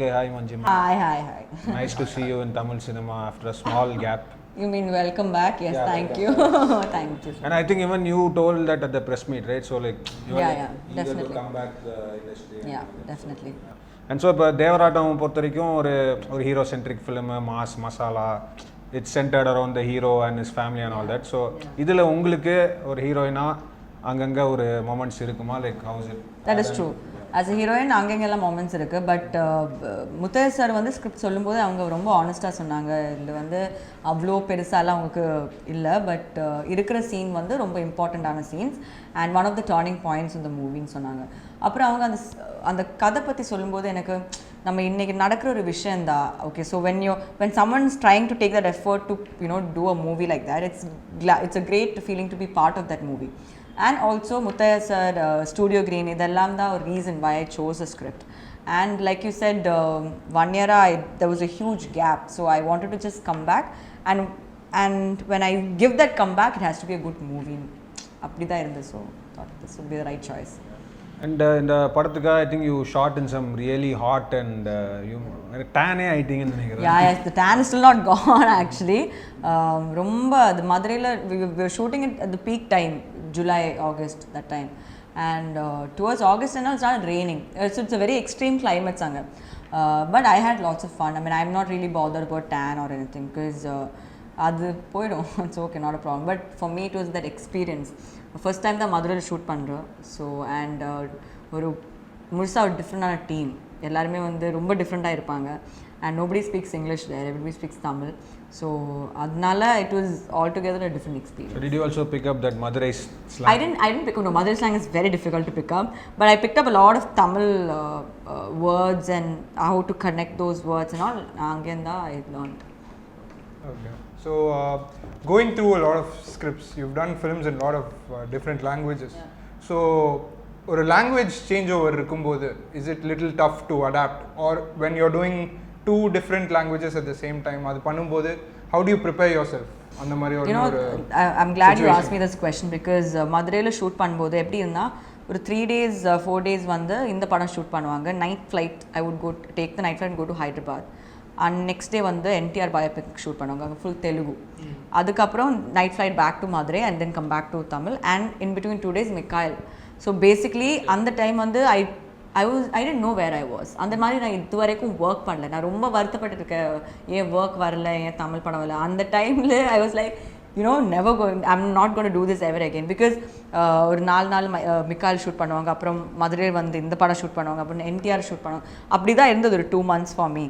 Okay, hi Manjima. Hi. Nice to see you in Tamil cinema after a small gap. You mean welcome back? Yes, Yeah, thank you. Thank you. And I think even you told that at the press meet, right? So like you were Yeah, eager definitely. to come back to the industry. Yeah, definitely. And so இப்போ தேவராட்டம் பொறுத்த வரைக்கும் ஒரு hero centric film mass masala it's centred around the hero and his family and all that. So இதில் உங்களுக்கு ஒரு ஹீரோயினா அங்கங்கே ஒரு மொமெண்ட்ஸ் இருக்குமா? Like how's it? That is true. As a heroine அங்கெங்கெல்லாம் மொமெண்ட்ஸ் இருக்குது. பட் முத்தையா சார் வந்து ஸ்கிரிப்ட் சொல்லும்போது அவங்க ரொம்ப ஆனஸ்ட்டாக சொன்னாங்க. இதில் வந்து அவ்வளோ பெருசாலாம் அவங்களுக்கு இல்லை. பட் இருக்கிற சீன் வந்து ரொம்ப இம்பார்ட்டண்ட்டான scenes and one of the turning points இந்த மூவின்னு சொன்னாங்க. அப்புறம் அவங்க அந்த கதை பற்றி சொல்லும்போது எனக்கு நம்ம இன்றைக்கி நடக்கிற ஒரு விஷயந்தான். Okay, so when someone is trying to take that effort to do a movie like that, it's a great feeling to be part of that movie. And also Muthaiya sir, Studio Green, idallam da a reason why I chose a script. And like you said, 1 year there was a huge gap, so I wanted to just come back, and when I give that comeback, it has to be a good movie. Apdi da irundhu, so thought this would be the right choice. And in the படத்துக்கு I think you shot in some really hot and you tan ஆயிட்டீங்கன்னு நினைக்கிறேன். Yes, the tan is still not gone actually. ரொம்ப அது மதுரையில் we were shooting it at the peak time, July, August, that time. And towards August and all, it started raining. So it's a very extreme climate anga. But I had lots of fun. I mean, I'm not really bothered about tan or anything because அது போயிடும். It's okay, not a problem. But for me, it was that experience. First time தான் மதுரையில் shoot பண்ணுறோம். So and ஒரு முழுசாக ஒரு டிஃப்ரெண்டான team, எல்லாருமே வந்து ரொம்ப டிஃப்ரெண்ட்டாக இருப்பாங்க. And nobody speaks English there, everybody speaks Tamil. So adnala it was altogether a different experience. So did you also pick up that Madurai slang? I didn't pick up. No, Madurai slang is very difficult to pick up, but I picked up a lot of Tamil words and how to connect those words and all. Angenda I learned. Okay. So going through a lot of scripts, you've done films in a lot of different languages. Yeah. So ஒரு language changeover இருக்கும்போது is it little tough to adapt, or when you're doing two different languages at the same time அது பண்ணும்போது how do you prepare yourself அந்த மாதிரி ஒரு I'm glad you asked me this question because மதுரையில் shoot பண்ணும்போது எப்படி இருந்தால் ஒரு 3 days 4 days வந்து இந்த படம் ஷூட் பண்ணுவாங்க. Night flight I would take the night flight and go to Hyderabad. And next day வந்து என்டிஆர் பயோபிக் ஷூட் பண்ணுவாங்க, ஃபுல் தெலுங்கு. அதுக்கப்புறம் night flight back to Madurai and then come back to Tamil and in between 2 days Mikhael. So basically அந்த time வந்து I didn't know where I was. அந்த மாதிரி நான் இது வரைக்கும் ஒர்க் பண்ணல. நான் ரொம்ப வருத்தப்பட்டுருக்கேன், ஏன் ஒர்க் வரல, ஏன் தமிழ் படம் வரல. அந்த டைமில் I was like, never going, I'm not going to do this ever again because ஒரு 4 நாள் மிக்கால் ஷூட் பண்ணுவாங்க, அப்புறம் மதுரையில் வந்து இந்த படம் ஷூட் பண்ணுவாங்க, அப்புறம் என்டிஆர் ஷூட் பண்ணுவாங்க. அப்படி தான் இருந்தது ஒரு 2 months for me.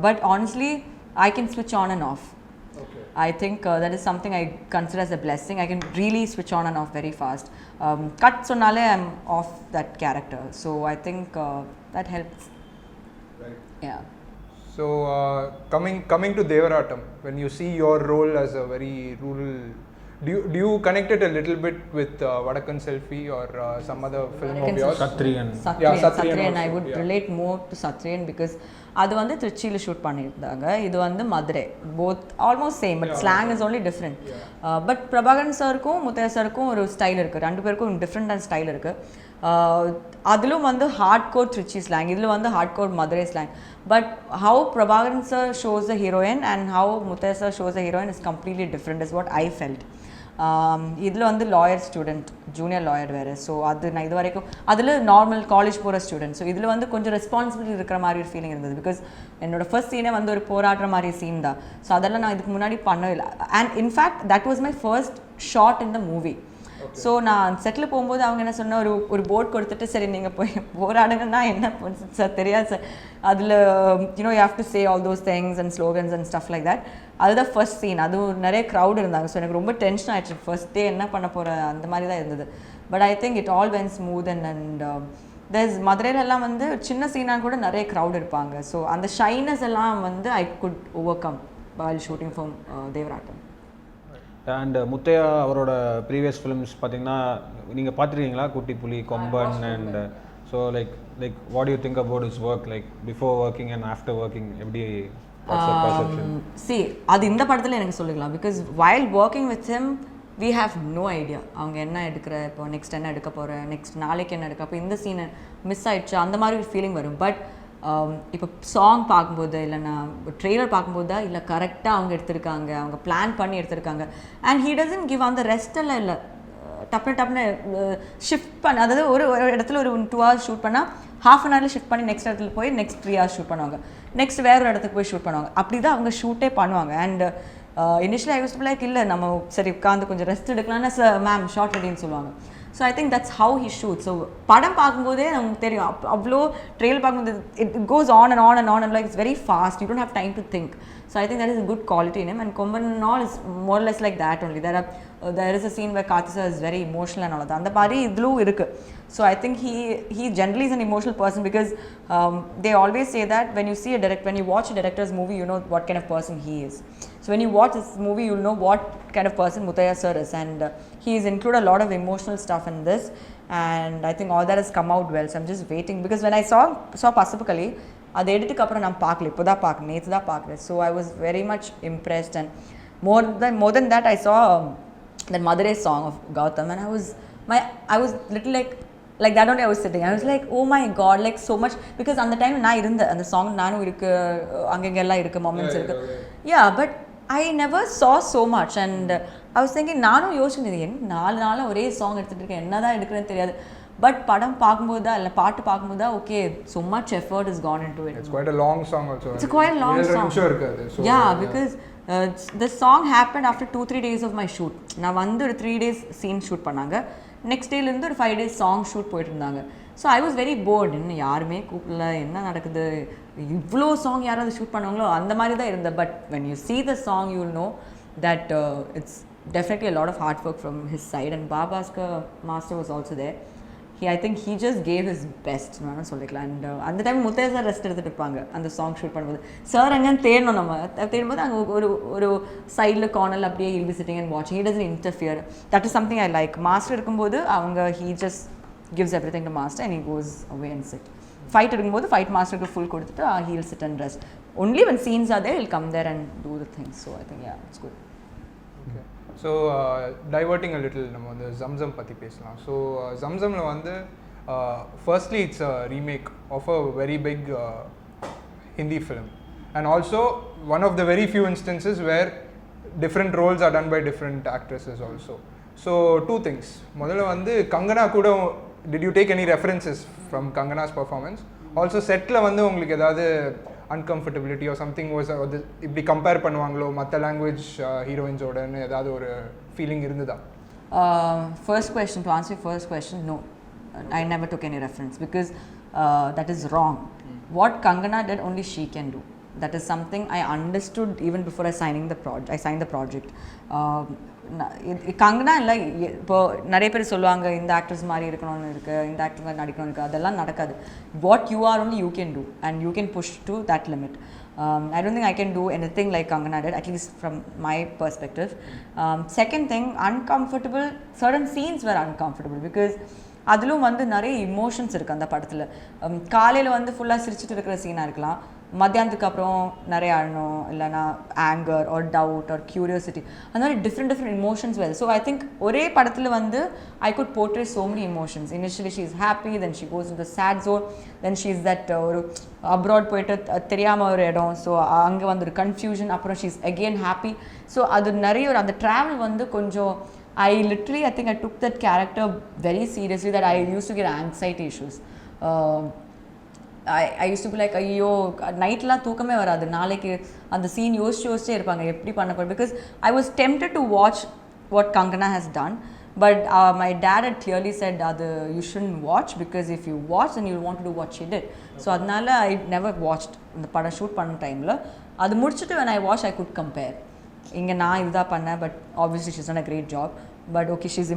But honestly, I can switch on and off. Okay. I think that is something I consider as a blessing. I can really switch on and off very fast. Cut sonale, I'm off that character. So I think that helps. Right. Yeah. So coming to Devarattam, when you see your role as a very rural, do you connect it a little bit with Vadakkan Selfie or some other film of yours? Satriyan. Yeah, Satriyan I would relate more to Satriyan because அது வந்து திருச்சியில் shoot பண்ணியிருந்தாங்க, இது வந்து Madurai. Both almost same, but slang is only different. But Prabhakaran சாருக்கும் முத்தையா சாருக்கும் ஒரு style இருக்குது, 2 பேருக்கும் டிஃப்ரெண்டான ஸ்டைல் இருக்குது. அதிலும் வந்து ஹார்ட் கோர் திருச்சி ஸ்லாங், இதில் வந்து hardcore Madurai slang. But how Prabhakaran sir shows the heroine and how Muthaiya sir shows the heroine is completely different is what I felt. இதில் வந்து லாயர் ஸ்டூடெண்ட், ஜூனியர் லாயர் வேறு. ஸோ அது நான் இது வரைக்கும் அதில் நார்மல் காலேஜ் போகிற ஸ்டூடெண்ட். ஸோ இதில் வந்து கொஞ்சம் ரெஸ்பான்சிபிலிட்டி இருக்கிற மாதிரி ஒரு ஃபீலிங் இருந்தது பிகாஸ் என்னோடய ஃபர்ஸ்ட் சீனே வந்து ஒரு போராடுற மாதிரி சீன் தான். ஸோ அதெல்லாம் நான் இதுக்கு முன்னாடி பண்ணவே இல்லை. And in fact that was my first shot in the movie. So நான் செட்டில் போகும்போது அவங்க என்ன சொன்ன, ஒரு போர்ட் கொடுத்துட்டு சரி நீங்கள் போய் போராடுங்கன்னா என்ன சார் தெரியாது சார், அதில் you have to say all those things and slogans and stuff like that. அதுதான் ஃபர்ஸ்ட் சீன். அதுவும் நிறைய க்ரௌட் இருந்தாங்க. ஸோ எனக்கு ரொம்ப டென்ஷன் ஆகிடுச்சு. ஃபர்ஸ்ட் டே என்ன பண்ண போகிறேன் அந்த மாதிரி தான் இருந்தது. But I think it all when smooth and there's மதுரையிலெல்லாம் வந்து சின்ன சீனாக கூட நிறைய க்ரௌட் இருப்பாங்க. ஸோ அந்த ஷைனஸ் எல்லாம் வந்து I could overcome while shooting for Devarattam. And Muthaiya அவரோட ப்ரீவியஸ் ஃபிலிம்ஸ் பார்த்தீங்கன்னா நீங்கள் பார்த்துருக்கீங்களா? Kutti Puli, Komban and so like what you think about his work, like before working and after working எப்படி? See, அது இந்த படத்தில் எனக்கு சொல்லிக்கலாம் because while working with him we have no idea அவங்க என்ன எடுக்கிற, இப்போ நெக்ஸ்ட் என்ன எடுக்க போகிற, நெக்ஸ்ட் நாளைக்கு என்ன எடுக்க, அப்போ இந்த சீனை மிஸ் ஆயிடுச்சு அந்த மாதிரி ஒரு ஃபீலிங் வரும். பட் இப்போ சாங் பார்க்கும்போது இல்லைன்னா ட்ரெய்லர் பார்க்கும்போது தான் இல்லை கரெக்டாக அவங்க எடுத்திருக்காங்க, அவங்க பிளான் பண்ணி எடுத்திருக்காங்க. அண்ட் ஹீ டசன்ட் கிவ் அந்த ரெஸ்ட்டெல்லாம் இல்லை, டப்புன்னு ஷிஃப்ட் பண்ண, அதாவது ஒரு இடத்துல ஒரு 2 hours ஷூட் பண்ணால் half an hourல ஷிஃப்ட் பண்ணி நெக்ஸ்ட் இடத்துல போய் நெக்ஸ்ட் 3 hours ஷூட் பண்ணுவாங்க, நெக்ஸ்ட் வேறு ஒரு இடத்துக்கு போய் ஷூட் பண்ணுவாங்க. அப்படி தான் அவங்க ஷூட்டே பண்ணுவாங்க. And initially I was like இல்லை நம்ம சரி உட்காந்து கொஞ்சம் ரெஸ்ட் எடுக்கலாம்னா சார் மேம் ஷார்ட் ரெடின்னு சொல்லுவாங்க. So I think that's how he shoot. So படம் பார்க்கும்போதே நமக்கு தெரியும், அவ்வளோ ட்ரெயில் பார்க்கும்போது it goes on and on and on and like it's very fast, you don't have time to think. So I think that is a good quality in him, and Komban and all is more or less like that only. There is a scene where Karthik sir is very emotional and all that. அந்த மாதிரி இதுலும் இருக்குது. So I think he generally is an emotional person because they always say that when you watch a director's movie, you know what kind of person he is. So when you watch this movie, you'll know what kind of person Muthaiya sir is, and he's included a lot of emotional stuff in this, and I think all that has come out well. So I'm just waiting because when I saw Pasapakali, அது எடுத்துக்கு அப்புறம் நான் பார்க்கல, இப்போ தான் பார்க்கணும், நேற்று தான் பார்க்குறேன். So I was very much impressed, and more than that I saw that Madurai song of Gautham, and I was little like that only I was sitting. I was like, oh my god, like so much, because அந்த time நான் இருந்தேன், அந்த song நானும் இருக்கு, அங்கெல்லாம் இருக்கு, moments இருக்கு. Yeah, but I never saw so much, and I was thinking, நானும் யோசிச்சேன், என்ன 4 நாளாக ஒரே சாங் எடுத்துகிட்டு இருக்கேன், என்ன தான் எடுக்கிறேன்னு தெரியாது. பட் படம் பார்க்கும்போது தான் இல்லை பாட்டு பார்க்கும்போது தான் okay, so much effort has gone into it. It's quite a long song also. It's quite a long song. So yeah, because the song happened after 2-3 days of my shoot. நான் வந்து ஒரு 3 days scene shoot பண்ணாங்க, next டேலேருந்து ஒரு 5 days song shoot போயிட்டு இருந்தாங்க. So I was very bored, இன்னும் யாருமே கூப்பிடல, என்ன நடக்குது, இவ்வளோ சாங் யாராவது ஷூட் பண்ணுவாங்களோ அந்த மாதிரி தான் இருந்தேன். But when you see the song you will know that it's definitely a lot of hard work from his side, and Babaskar master was also there. I think he just gave his best நான் சொல்லிக்கலாம். And அந்த time Muthiah sir rest எடுத்துகிட்டு இருப்பாங்க அந்த song shoot பண்ணும்போது. Sir எங்கேன்னு தேடணும், நம்ம தேடும்போது அங்கே ஒரு சைடில் கார்னரில் அப்படியே he'll be sitting and watching. He doesn't interfere. That is something I like. Master இருக்கும்போது அவங்க he just gives everything to master and he goes away and sit. Fight இருக்கும்போது ஃபைட் மாஸ்டருக்கு ஃபுல் கொடுத்துட்டு he'll sit and rest. Only when scenes are there he'll come there and do the things. So I think yeah, it's good. Okay. So diverting a little, நம்ம வந்து Zam Zam பற்றி பேசலாம். So Zam Zamல வந்து firstly it's a remake of a very big Hindi film, and also one of the very few instances where different roles are done by different actresses also. So two things. முதல்ல வந்து கங்கனா கூட did you take any references from Kangana's performance? Also setல வந்து உங்களுக்கு ஏதாவது uncomfortability or something was இப்படி compare பண்ணுவாங்களோ மற்ற language ஹீரோயின்ஸோடன்னு ஏதாவது ஒரு ஃபீலிங் இருந்ததா? First question, to answer your first question, no, I never took any reference because that is wrong. What Kangana did only she can do. That is something I understood even before I signed the project. Kangana இல்லை, இப்போ நிறைய பேர் சொல்லுவாங்க இந்த actors மாதிரி இருக்கணும்னு இருக்குது, இந்த ஆக்டர் மாதிரி நடிக்கணும்னு இருக்குது, அதெல்லாம் நடக்காது. What you are only you can do, and you can push to that limit. I don't think I can do anything like Kangana did, at least from my perspective. Second thing, uncomfortable, certain scenes were uncomfortable because அதிலும் வந்து நிறைய emotions இருக்குது அந்த படத்தில். காலையில் வந்து ஃபுல்லாக சிரிச்சுட்டு இருக்கிற சீனாக இருக்கலாம், மத்தியானத்துக்கு அப்புறம் நிறைய அழணும், இல்லைனா anger or doubt or curiosity, அந்த மாதிரி டிஃப்ரெண்ட் இமோஷன்ஸ் வருது. ஸோ ஐ திங்க் ஒரே படத்தில் வந்து I could portray so many emotions. Initially she is happy, then she goes into the sad zone, then she is that ஒரு abroad போயிட்டு தெரியாமல் ஒரு இடம், ஸோ அங்கே வந்து ஒரு கன்ஃபியூஷன், அப்புறம் she is again happy. So அது நிறைய ஒரு அந்த ட்ராவல் வந்து கொஞ்சம் I think I took that character very seriously, that I used to get anxiety issues. I used to be like, ஐயோ நைட்லாம் தூக்கமே வராது, நாளைக்கு அந்த சீன் யோசிச்சே இருப்பாங்க எப்படி பண்ண போகிறேன். Because I was tempted to watch what Kangana has done, but my dad had clearly said you shouldn't watch, because if you watch then you'll want to do what she did. So அதனால I never watched இந்த படம் shoot பண்ண டைமில். அது முடிச்சுட்டு when I watched I could compare. இங்கே நான் இதுதான் பண்ணேன், but obviously she's done a great job, but okay she's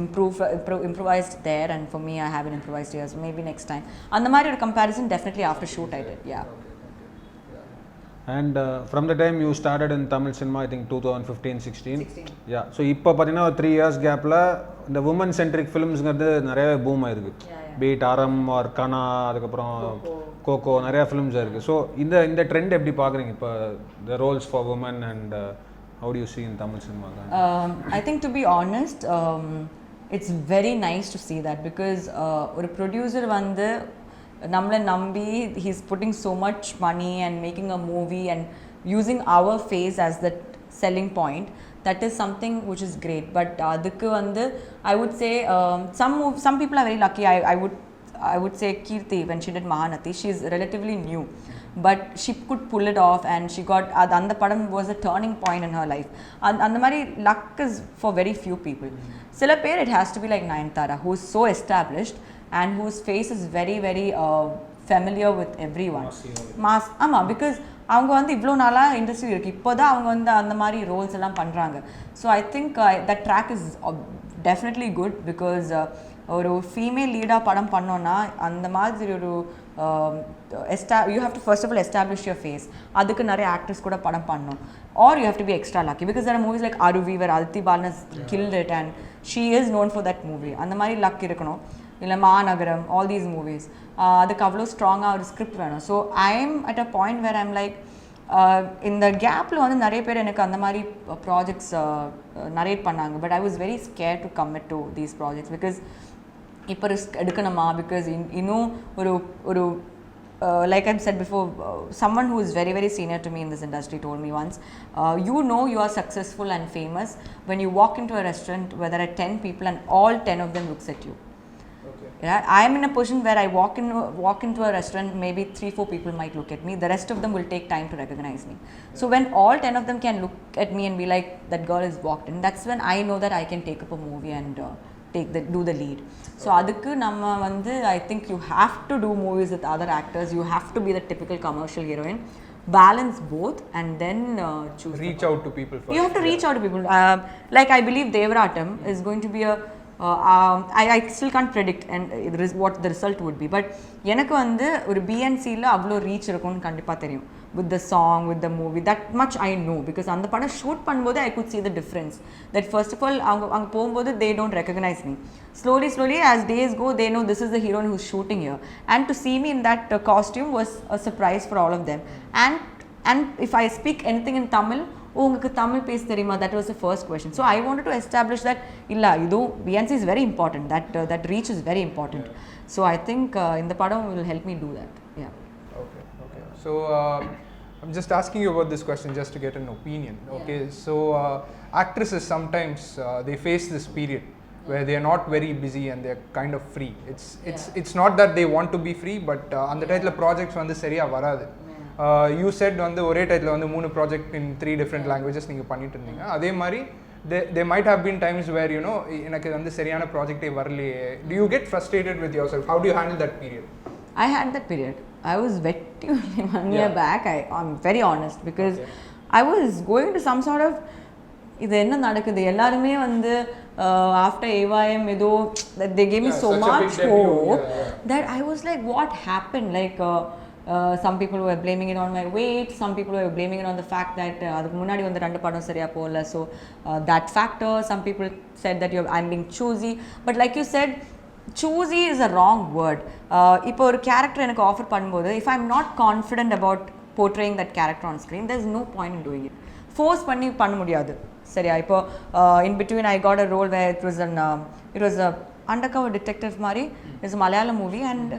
improvised there, and for me I haven't improvised here, so maybe next time. அந்த மாதிரி ஒரு comparison definitely after shoot I did, yeah. And from the time you started in Tamil cinema, I think 2015-16. Yeah, so இப்போ பார்த்தீங்கன்னா 3 years கேப்பில் இந்த women centric filmsங்கிறது நிறையவே boom ஆயிருக்கு. Beat ஆரம் ஆர் கனா, அதுக்கப்புறம் கோகோ, நிறையா ஃபிலிம்ஸ் இருக்குது. ஸோ இந்த ட்ரெண்ட் எப்படி பார்க்குறீங்க இப்போ, the roles for women, and how do you see in Tamil cinema? I think, to be honest, it's very nice to see that, because ஒரு ப்ரொடியூசர் வந்து namla nambi he's putting so much money and making a movie and using our face as the selling point. That is something which is great. But adukku vandu I would say some people are very lucky. I would say Kirti, when she did Mahanati, she is relatively new, but she could pull it off and she got and the padam was a turning point in her life. And the mari luck is for very few people. Sila pair it has to be like Nayanthara, who is so established and whose face is very very familiar with everyone. Mass ama because அவங்க வந்து இவ்வளோ நாளாக industry இருக்குது, இப்போ தான் அவங்க வந்து அந்த மாதிரி ரோல்ஸ் எல்லாம் பண்ணுறாங்க. So I think that track is definitely good because ஒரு ஃபீமேல் லீடாக படம் பண்ணோன்னா அந்த மாதிரி ஒரு you have to first of all establish your face. அதுக்கு நிறைய ஆக்டர்ஸ் கூட படம் பண்ணணும். Or you have to be extra lucky because there are movies like Aruvi where Aditi Balan has killed it and she is known for that movie. அந்த மாதிரி luck இருக்கணும். இல்லை மாநகரம், ஆல் தீஸ் மூவிஸ் அதுக்கு அவ்வளோ ஸ்ட்ராங்காக ஒரு ஸ்கிரிப்ட் வேணும். So I am at a point where I'm like இந்த கேப்பில் வந்து நிறைய பேர் எனக்கு அந்த மாதிரி ப்ராஜெக்ட்ஸ் நரேட் பண்ணாங்க. But I was very scare to commit to these projects because இப்போ ரிஸ்க் எடுக்கணுமா பிகாஸ் இன்னும் ஒரு like I've said before, someone who is very very senior to me in this industry told me once, you know you are successful and famous when you walk into a restaurant where there are 10 people and all 10 of them looks at you. Yeah, I am in a position where I walk into a restaurant, maybe 3-4 people might look at me, the rest of them will take time to recognize me. So when all 10 of them can look at me and be like, that girl has walked in, that's when I know that I can take up a movie and do the lead. So adukku namma vandu I think you have to do movies with other actors, you have to be the typical commercial heroine, balance both and then choose. Reach out to people first. You have to reach out to people. Like I believe Devarattam is going to be a I still can't predict and what the result would be, but எனக்கு வந்து ஒரு பிஎன்சியில் அவ்வளோ reach இருக்கும்னு கண்டிப்பாக தெரியும் with the song, with the movie, that much I know because அந்த படம் shoot பண்ணும்போது I could see the difference that first of all அவங்க போகும்போது they don't recognize me. Slowly as days go they know this is the heroine who's shooting here, and to see me in that costume was a surprise for all of them. And if I speak anything in Tamil, உங்களுக்கு தமிழ் பேச தெரியுமா, that was the first question. So I wanted to establish that இல்ல இது BNC is very important, that reach is very important. So I think இந்த படம் will help me do that. Yeah. Okay. So I'm just asking you about this question just to get an opinion. Okay. So actresses sometimes they face this period where they are not very busy and they are kind of free. It's not that they want to be free, but அந்த title projects வந்து சரியா வராது. You said வந்து ஒரே title வந்து 3 project in 3 different languages நீங்கள் பண்ணிட்டு இருந்தீங்க. அதே மாதிரி there might have been times where you know எனக்கு வந்து சரியான ப்ராஜெக்டே வரலையே. Do you get frustrated with yourself? How do you handle that period? I had that period. I was wet only 1 year back. I'm very honest because I was going to some sort of இது என்ன நடக்குது எல்லாருமே வந்து after AYM ஏதோ they gave me so much hope that I was like what happened, like some people were blaming it on my weight, some people were blaming it on the fact that அதுக்கு முன்னாடி வந்து 2 படம் சரியா போகல, so that factor. Some people said that I'm being choosy, but like you said, choosy is a wrong word. இப்போ ஒரு character எனக்கு offer பண்ணும்போது if I'm not confident about portraying that character on screen, there's no point in doing it. Force பண்ண முடியாது சரியா. இப்போ in between I got a role where it was a undercover detective மாதிரி. It's a Malayalam movie and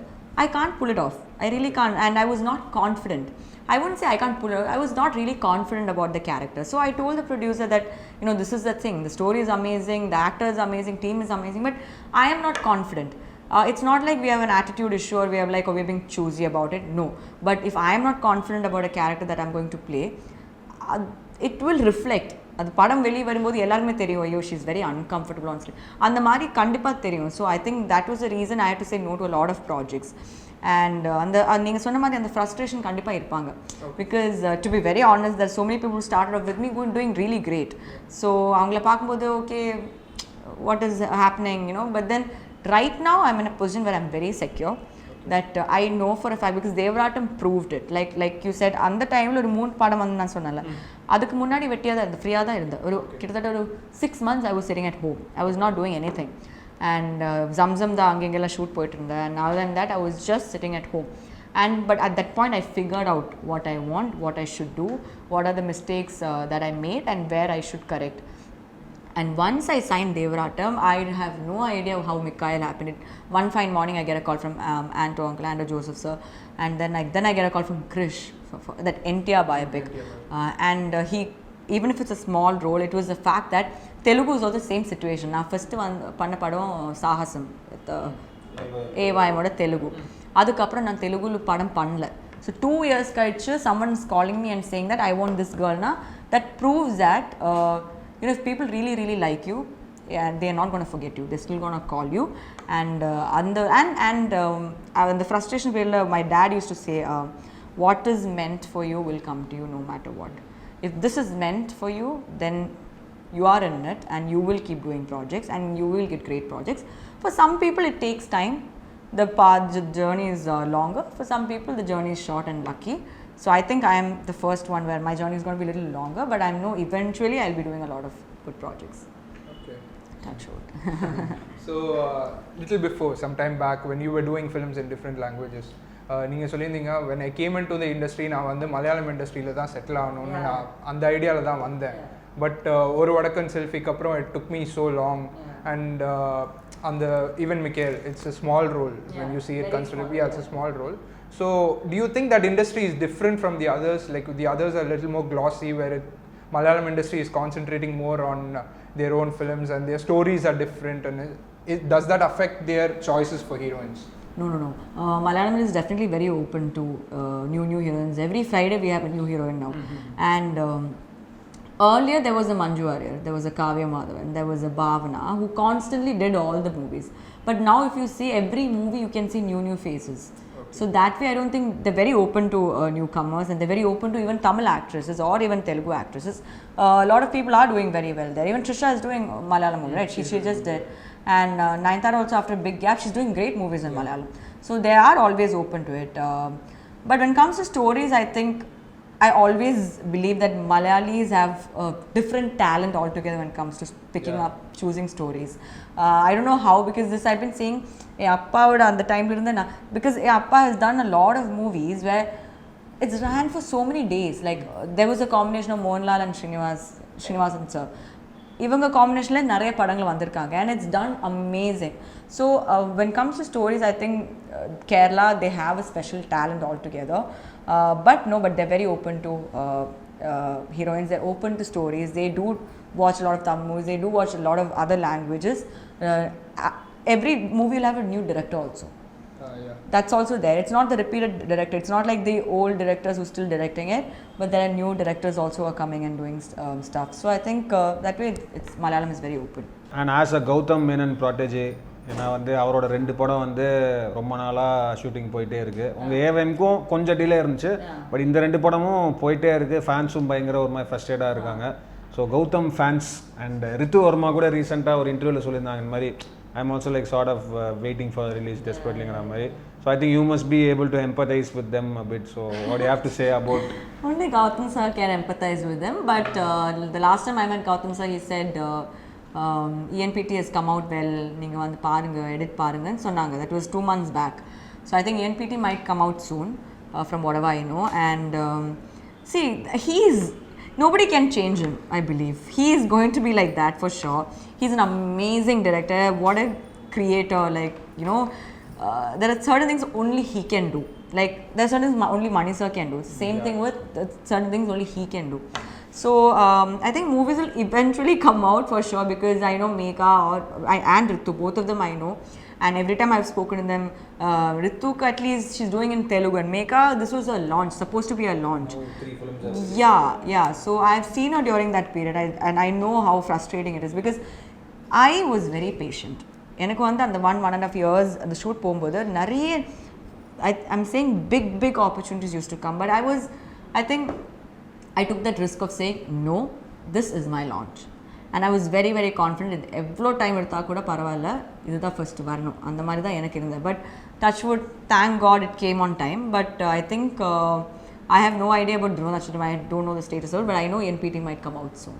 I can't pull it off. I really can't, and I was not confident. I wouldn't say I can't pull it off. I was not really confident about the character. So I told the producer that, you know, this is the thing. The story is amazing, the actor is amazing, team is amazing, but I am not confident. It's not like we have an attitude issue or we have like, oh, we're being choosy about it. No. But if I am not confident about a character that I'm going to play, it will reflect. அது படம் வெளியே வரும்போது எல்லாருமே தெரியும், ஐயோ she is very uncomfortable on screen, அந்த மாதிரி கண்டிப்பாக தெரியும். So I think that was the reason I had to say no to a lot of projects. And நீங்கள் சொன்ன மாதிரி அந்த ஃப்ரஸ்ட்ரேஷன் கண்டிப்பாக இருப்பாங்க. Because to be very honest that so many people started off with me doing really great. So அவங்கள பார்க்கும்போது okay what is happening, you know. But then right now I am in a position where I am very secure. that I know for a fact because Devarattam proved it. Like you said, அந்த டைமில் ஒரு 3 படம் வந்து நான் சொன்னல, அதுக்கு முன்னாடி வெட்டியாக தான் இருந்தேன், ஃப்ரீயாக தான் இருந்தேன். ஒரு கிட்டத்தட்ட ஒரு 6 months I was sitting at home. I was not doing anything. And Zam Zam தான் அங்கெங்கெல்லாம் ஷூட் போயிட்டு இருந்தேன். And other than that I was just sitting at home. But at that point I figured out what I want, what I should do, what are the mistakes that I made and where I should correct. And once I signed Devarattam, I have no idea how Mikhail happened. One fine morning, I get a call from Anto, Uncle Andrew Joseph sir, and then I get a call from Krish for that NTR biopic, and he, even if it's a small role, it was the fact that Telugu is also the same situation. Now first one panna padam Sahasam with AYModa Telugu. Adukapra nan Telugu padam pannala. So 2 years kalichu someone is calling me and saying that I want this girl na. That proves that if people really like you, they are not going to forget you. They're still going to call you. And the frustration period, my dad used to say, what is meant for you will come to you no matter what. If this is meant for you, then you are in it and you will keep doing projects and you will get great projects. For some people it takes time. The journey is longer. For some people the journey is short and lucky. So I think I am the first one where my journey is going to be a little longer, but I know eventually I'll be doing a lot of good projects. Okay. Touch wood. So little before, some time back, when you were doing films in different languages, நீங்கள் சொல்லியிருந்தீங்க when I came into the industry நான் வந்து மலையாளம் இண்டஸ்ட்ரியில் தான் settle ஆகணும்னு நான் அந்த ஐடியாவில் தான் வந்தேன். பட் ஒரு வடக்கன் செல்ஃபிக்கு அப்புறம் it took me so long, and அந்த even Mikhail, it's a small role when you see it considered. Yeah, it's a small role. So do you think that industry is different from the others? Like the others are a little more glossy, where Malayalam industry is concentrating more on their own films and their stories are different, and does that affect their choices for heroines? No. Malayalam is definitely very open to new heroines. Every Friday we have a new heroine now. And earlier there was a Manju Warrior, there was a Kavya Madhavan, there was a Bhavana who constantly did all the movies. But now if you see every movie, you can see new faces. So that way I don't think they're very open to newcomers, and they're very open to even Tamil actresses or even Telugu actresses. A lot of people are doing very well there. Even Trisha is doing Malayalam movie, right? She just did. And Nayanthara also, after a big gap, she's doing great movies in Malayalam. So they are always open to it. But when it comes to stories, I think I always believe that Malayalis have different talent altogether when it comes to picking up, choosing stories. I don't know how, because this I've been saying, Appa would at the time, because Appa has done a lot of movies where it's ran for so many days. Like there was a combination of Mohanlal and Srinivasan sir. இவங்க காம்பினேஷனில் நிறைய படங்கள் வந்திருக்காங்க, and it's done amazing. So when it comes to stories, I think Kerala, they have a special talent altogether. But they're very open to heroines. They're open to stories. They do watch a lot of Tamil movies. They do watch a lot of other languages. Every movie will have a new director also. That's also there. It's not the repeated director. It's not like the old directors who are still directing it, but there are new directors also who are coming and doing stuff. So I think that way it's Malayalam is very open. And as a Gautham Menon protege, ஏன்னா வந்து அவரோட 2 படம் வந்து ரொம்ப நாளாக shooting போயிட்டே இருக்குது. உங்கள் ஏவிஎம்க்கும் கொஞ்சம் டிலே இருந்துச்சு, பட் இந்த 2 படமும் போயிட்டே இருக்குது. ஃபேன்ஸும் பயங்கர ஒரு மாதிரி ஃபர்ஸ்டேடாக இருக்காங்க. ஸோ கௌதம் ஃபேன்ஸ் அண்ட் ரித்து வர்மா கூட ரீசெண்டாக ஒரு இன்டர்வியூவில் சொல்லியிருந்தாங்க இந்த மாதிரி I'm also like sort of waiting for the release desperately. So I think you must be able to empathize with them a bit. So what do you have to say about? Only Gautham sir can empathize with them. But the last time I met Gautham sir, he said ENPT has come out well. Ninga vandu paarenga, edit paarenga nu sonnanga. That was 2 months back. So I think ENPT might come out soon, from whatever I know. And see, nobody can change him, I believe. He is going to be like that for sure. He's an amazing director. What a creator. Like, there are certain things only he can do. Like, there are certain things only Mani sir can do. Same thing with certain things only he can do. So, I think movies will eventually come out for sure, because I know Megha and Ritu, both of them I know. And every time I've spoken to them, Ritu at least she's doing in Telugu, and Megha, this was a launch, supposed to be a launch. 3 films. Yeah. So I've seen her during that period, and I know how frustrating it is, because I was very patient. எனக்கு வந்து அந்த 1.5 years அந்த shoot போகும்போது நிறைய I'm saying big opportunities used to come, but I think I took that risk of saying no, this is my launch, and I was very confident. எவ்வளோ time எடுத்தால் கூட பரவாயில்ல, இதுதான் ஃபர்ஸ்ட் வரணும், அந்த மாதிரி தான் எனக்கு இருந்தது. But touch wood, thank God it came on time. But I think I have no idea about Dhruva Nakshatram. I don't know the status of it, but I know NPT might come out soon.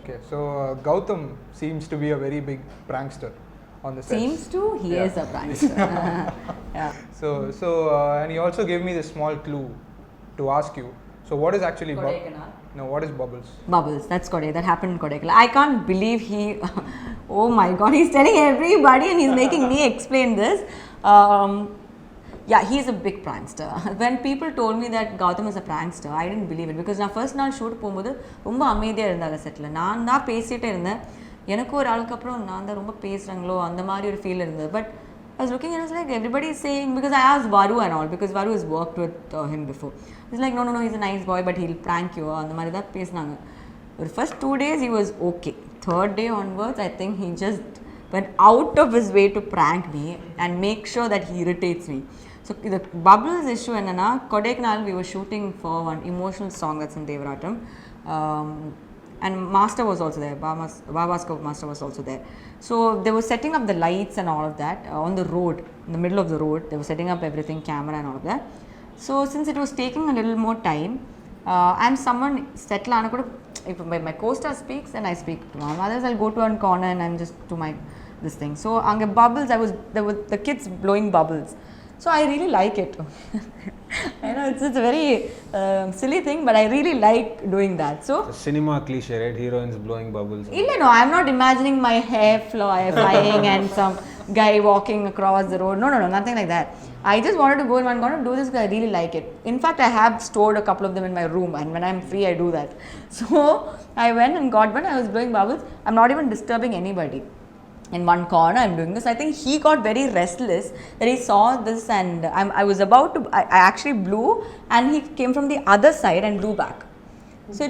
Okay, so Gautham seems to be a very big prankster on the set. Seems to? He is a prankster. Yeah. So and he also gave me this small clue to ask you. So So what is actually Kodaikanal. No, what is bubbles? Bubbles, that's Kodaikanal. That happened in Kodaikanal. I can't believe he. Oh my God, he's telling everybody and he's making me explain this. Yeah, he's a big prankster. When people told me that Gautham is a prankster, I didn't believe it because நான் first நாள் shoot போகும்போது ரொம்ப அமைதியாக இருந்தாங்க settle. நான் தான் பேசிகிட்டே இருந்தேன். எனக்கு ஒரு ஆளுக்கு அப்புறம் நான் தான் ரொம்ப பேசுகிறாங்களோ அந்த மாதிரி ஒரு ஃபீல் இருந்தது. But I was looking and I was like, everybody is saying, because I asked Varu and all, because Varu has worked with him before. He's like, no, he's a nice boy, but he'll prank you. அந்த மாதிரி தான் பேசினாங்க. The first 2 days he was okay. Third day onwards, I think he just went out of his way to prank me and make sure that he irritates me. So the bubbles issue என்னன்னா Kodaikanal we were shooting for one emotional song that's in Devarattam. And Master was also there, Baba's Master was also there. So they were setting up the lights and all of that on the road, in the middle of the road. They were setting up everything, camera and all of that. So since it was taking a little more time, I'm someone settle ana kuda if my co-star speaks then I speak to him. Otherwise I'll go to one corner and I'm just to my this thing. So anga bubbles, there were the kids blowing bubbles. So I really like it. I know it's a very silly thing, but I really like doing that. So it's a cinema cliche, right? Heroines blowing bubbles. No, I'm not imagining my hair flying and some guy walking across the road. No, nothing like that. I just wanted to go in one corner, do this because I really like it. In fact, I have stored a couple of them in my room, and when I'm free, I do that. So I went and got one. I was blowing bubbles. I'm not even disturbing anybody. In one corner, I'm doing this. I think he got very restless that he saw this, and I was about to. I actually blew, and he came from the other side and blew back. So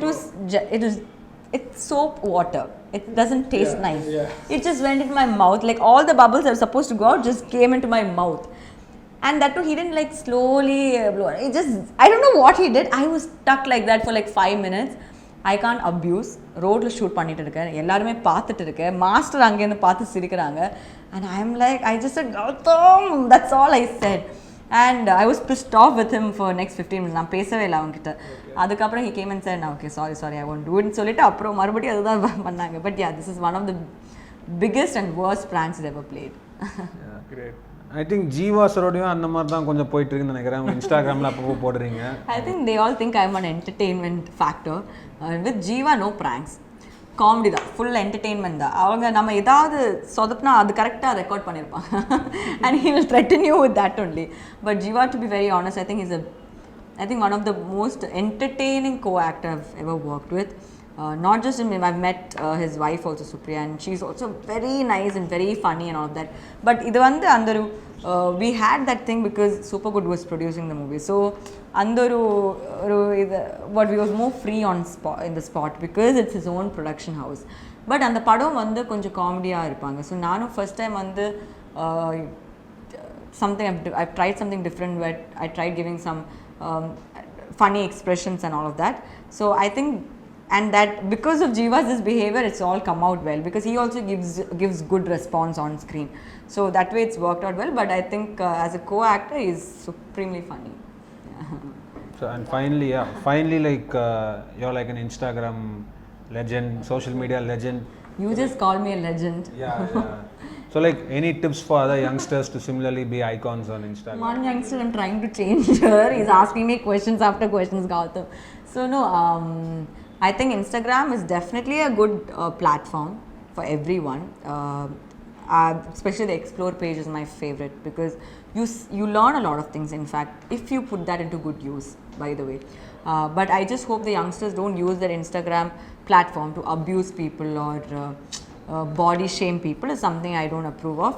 it's soap water. It doesn't taste nice. Yeah. It just went into my mouth. Like all the bubbles that were supposed to go out just came into my mouth. And that too, he didn't like slowly blow. It just, I don't know what he did. I was stuck like that for like 5 minutes. I can't abuse. ரோட்டில் shoot பண்ணிட்டு இருக்கேன், எல்லாருமே பார்த்துட்டு இருக்கேன், master அங்கேருந்து பார்த்து சிரிக்கிறாங்க. And I'm like, I just said, Gautham, that's all I said. And I was pissed off with him for next 15 minutes. நான் பேசவே இல்லை அவங்ககிட்ட. அதுக்கப்புறம் he came and said, okay, sorry, I won't do it சொல்லிட்டு அப்புறம் மறுபடியும் அதுதான் பண்ணாங்க. But yeah, this is one of the biggest and worst pranks I've ever played. Yeah, great. I think Jeeva சரோடையும் அந்த மாதிரி தான் கொஞ்சம் போயிட்டு இருக்குன்னு நினைக்கிறேன். இன்ஸ்டாகிராமில் அப்பப்போ போடுறீங்க. I think they all think I'm an entertainment factor. With Jeeva, no pranks. Comedy தான், ஃபுல் என்டர்டெயின்மெண்ட் தான். அவங்க நம்ம ஏதாவது சொதப்புனா அது கரெக்டாக ரெக்கார்ட் பண்ணியிருப்பாங்க. And he will threaten you with that only. But Jeeva, to be very honest, I think one of the most entertaining co-actor I've ever worked with. Not just him, I've met his wife also, Supriya, and she's also very nice and very funny and all of that. But idu vandu andaru we had that thing because Super Good was producing the movie. So andaru what we was more free on in the spot because it's his own production house. But அந்த படம் வந்து கொஞ்சம் காமெடியாக இருப்பாங்க. So நானும் first time வந்து something I've tried something different where I tried giving some funny expressions and all of that. So I think, and that because of Jeeva's this behavior, it's all come out well because he also gives good response on screen. So that way it's worked out well. But I think as a co-actor, he's supremely funny. Yeah. So and finally, like you're like an Instagram legend, social media legend. You just call me a legend. Yeah. So like any tips for other youngsters to similarly be icons on Instagram? One youngster I'm trying to change her. He's asking me questions after questions, Gautham. So no, I think Instagram is definitely a good platform for everyone. Especially the explore page is my favorite because you learn a lot of things, in fact, if you put that into good use, by the way. But I just hope the youngsters don't use their Instagram platform to abuse people or body shame people. Is something I don't approve of.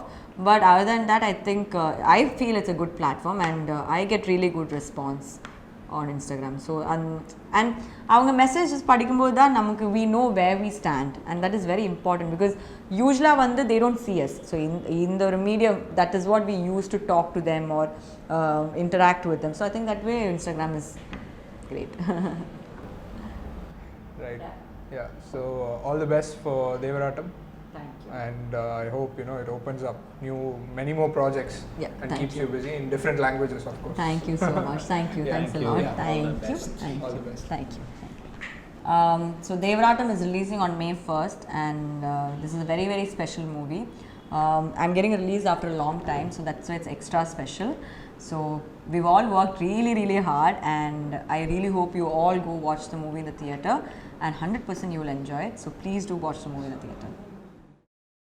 But other than that, I think I feel it's a good platform and I get really good response on Instagram. So and அவங்க messages படிக்கும்போது தான் நமக்கு we know where we stand, and that is very important because usually வந்து they don't see us. So in the medium, that is what we use to talk to them or interact with them. So I think that way Instagram is great. Right. Yeah. So all the best for Devarattam. Thank you. And I hope it opens up many more projects. Yeah, and thank keeps you busy in different languages, of course. Thank you so much. Thank you. Yeah, Thanks thank a you. lot. Yeah, Thank you. Thank All you. the best. Thank you. So Devarattam is releasing on May 1st, and this is a very, very special movie. I'm getting a release after a long time, so that's why it's extra special. So we've all worked really, really hard, and I really hope you all go watch the movie in the theatre, and 100% you will enjoy it. So please do watch the movie in the theatre.